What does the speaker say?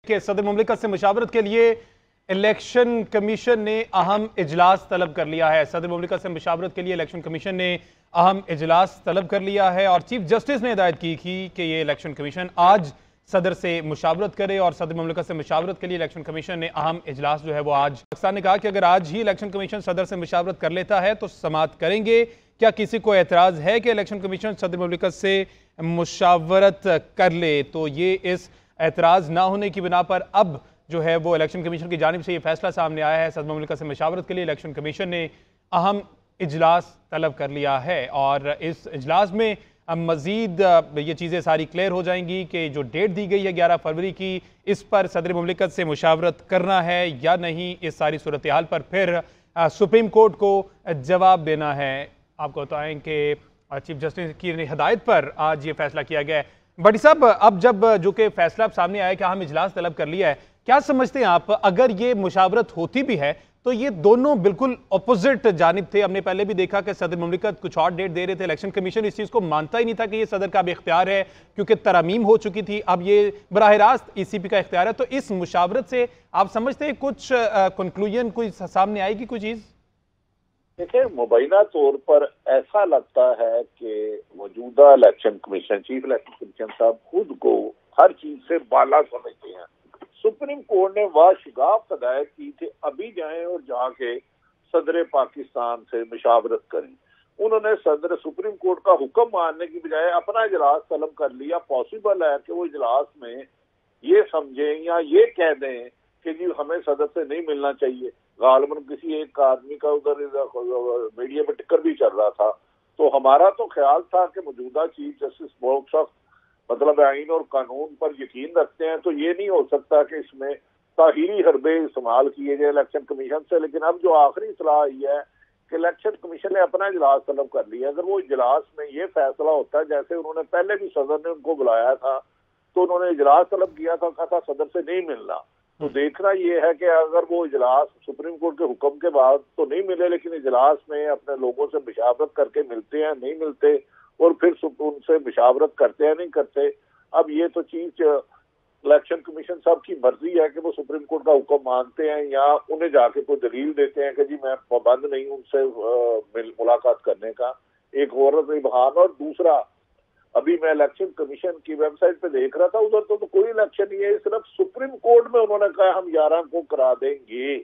कि सदर मुमलिकत से मुशावरत के लिए इलेक्शन कमीशन ने अहम इजलास तलब कर लिया है। सदर मुमलिकत से मुशावरत के लिए इलेक्शन कमीशन ने अहम इजलास तलब कर लिया है और चीफ जस्टिस ने हिदायत की थी कि ये इलेक्शन कमीशन आज सदर से मुशावरत करे और सदर मुमलिकत से मुशावरत के लिए इलेक्शन कमीशन ने अहम इजलास जो है वो आज। पाकिस्तान ने कहा कि अगर आज ही इलेक्शन कमीशन सदर से मुशावरत कर लेता है तो समाअत करेंगे। क्या किसी को एतराज़ है कि इलेक्शन कमीशन सदर मुमलिकत से मुशावरत कर ले? तो ये इस एतराज़ ना होने की बिना पर अब जो है वो इलेक्शन कमीशन की जानिब से ये फैसला सामने आया है। सदर मुमलिकत से मुशावरत के लिए इलेक्शन कमीशन ने अहम इजलास तलब कर लिया है और इस इजलास में मज़ीद ये चीज़ें सारी क्लियर हो जाएंगी कि जो डेट दी गई है 11 फरवरी की, इस पर सदर मुमलिकत से मुशावरत करना है या नहीं। इस सारी सूरत हाल पर फिर सुप्रीम कोर्ट को जवाब देना है। आपको बताएं कि चीफ जस्टिस की हिदायत पर आज ये फैसला किया गया है। बड़ी साहब, अब जब जो कि फैसला सामने आया कि हम इजलास तलब कर लिया है, क्या समझते हैं आप, अगर ये मुशावरत होती भी है तो ये दोनों बिल्कुल अपोजिट जानिब थे। हमने पहले भी देखा कि सदर मुमलिकत कुछ और डेट दे रहे थे, इलेक्शन कमीशन इस चीज़ को मानता ही नहीं था कि ये सदर का भी इख्तियार है क्योंकि तरमीम हो चुकी थी। अब ये बराह रास्त ईसीपी का इख्तियार है। तो इस मुशावरत से आप समझते हैं कुछ कंक्लूजन कोई सामने आएगी कोई चीज़? देखिए, मुबैना तौर पर ऐसा लगता है कि मौजूदा election commission, chief election commission साहब खुद को हर चीज से बाला समझते हैं। सुप्रीम कोर्ट ने वाशगाफ हिदायत की थी अभी जाएं और जाके सदर पाकिस्तान से मुशावरत करें। उन्होंने सदर सुप्रीम कोर्ट का हुक्म मानने की बजाय अपना इजलास तलब कर लिया। पॉसिबल है कि वो इजलास में ये समझें या ये कह दें कि जी हमें सदर से नहीं मिलना चाहिए। गालबन किसी एक आदमी का उधर मीडिया में टिकर भी चल रहा था। तो हमारा तो ख्याल था कि मौजूदा चीफ जस्टिस बहुत सख्त मतलब आइन और कानून पर यकीन रखते हैं, तो ये नहीं हो सकता कि इसमें ताहीरी हरबे इस्तेमाल किए गए इलेक्शन कमीशन से। लेकिन अब जो आखिरी सलाह आई है कि इलेक्शन कमीशन ने अपना इजलास तलब कर लिया, अगर वो इजलास में ये फैसला होता है, जैसे उन्होंने पहले भी सदर ने उनको बुलाया था तो उन्होंने इजलास तलब किया था, कहा था सदर से नहीं मिलना। तो देखना ये है कि अगर वो इजलास सुप्रीम कोर्ट के हुक्म के बाद तो नहीं मिले, लेकिन इजलास में अपने लोगों से मुशावरत करके मिलते हैं नहीं मिलते और फिर उनसे मुशावरत करते हैं नहीं करते। अब ये तो चीफ इलेक्शन कमीशन साहब की मर्जी है कि वो सुप्रीम कोर्ट का हुक्म मानते हैं या उन्हें जाके कोई दलील देते हैं कि जी मैं पाबंद नहीं उनसे मुलाकात करने का। एक औरत इबहाम। और दूसरा, अभी मैं इलेक्शन कमीशन की वेबसाइट पे देख रहा था, उधर तो कोई इलेक्शन नहीं है, सिर्फ सुप्रीम कोर्ट में उन्होंने कहा हम 11 को करा देंगे।